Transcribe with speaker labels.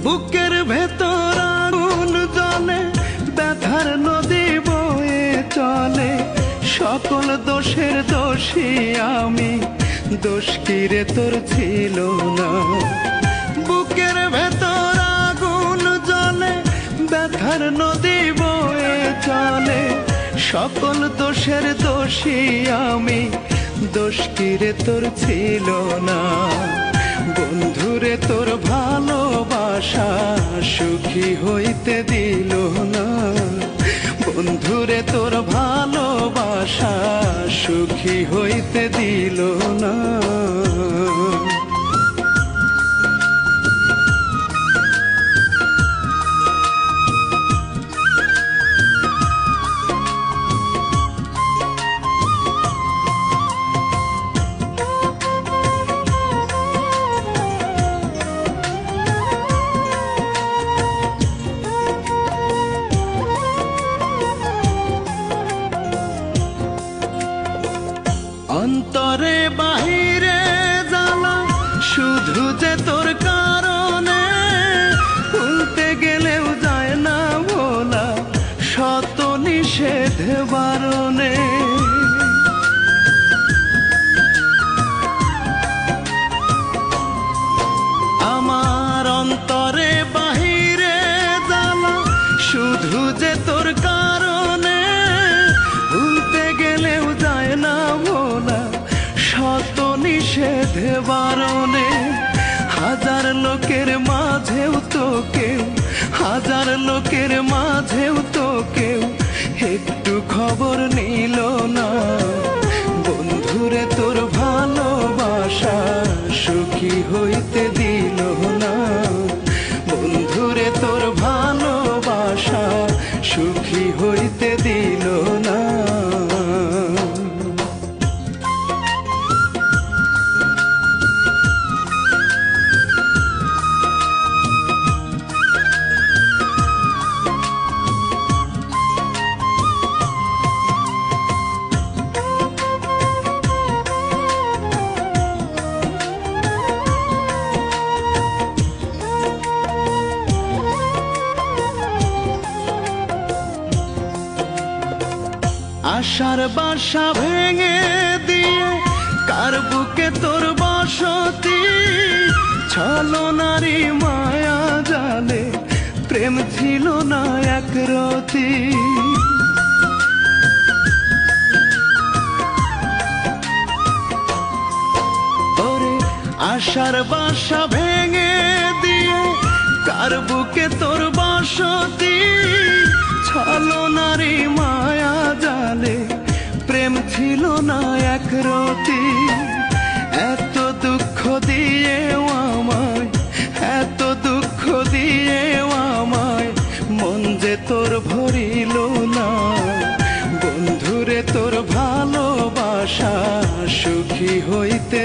Speaker 1: বুকের ভেতর আগুন জ্বলে, ব্যথার নদী বয়ে চলে। সকল দোষের দোষী আমি, দোষ কি রে তোর ছিল না? বুকের ভেতর আগুন জ্বলে, ব্যথার নদী বয়ে চলে। সকল দোষের দোষী আমি, দোষ কি রে তোর ছিল না? বন্ধুরে তোর ভালোবাসা সুখী হইতে দিল না। বন্ধুরে তোর ভালোবাসা সুখী হইতে দিল না। অন্তরে বাহিরে জ্বালা, শুধু যে তোর কারণে। ভুলতে গেলেও যায় না ভোলা, শত নিষেধ বারণে। আমার অন্তরে বাহিরে জ্বালা, শুধু যে তোর কারণে। ভুলতে গেলেও যায় না ভোলা, শত নিষেধ বারণে। হাজার লোকের মাঝেও তো কেউ, হাজার লোকের মাঝেও তো কেউ একটু খবর নিল না। বন্ধুরে তোর ভালোবাসা সুখী হইতে দিল না। বন্ধুরে তোর ভালোবাসা সুখী হইতে দিল না। আশার বাসা ভেঙে দিয়ে কার বুকে তোর বসতি। ছলনারী মায়া জালে প্রেম ছিল না একরতি। ওরে আশার বাসা ভেঙে দিয়ে কার বুকে তোর বসতি। ছলনারী মায়া জালে প্রেম ছিল না একরতি। এত দুঃখ দিয়েও আমায়, এত দুঃখ দিয়েও আমায় মন যে তোর ভরিল না। বন্ধুরে তোর ভালোবাসা সুখী হইতে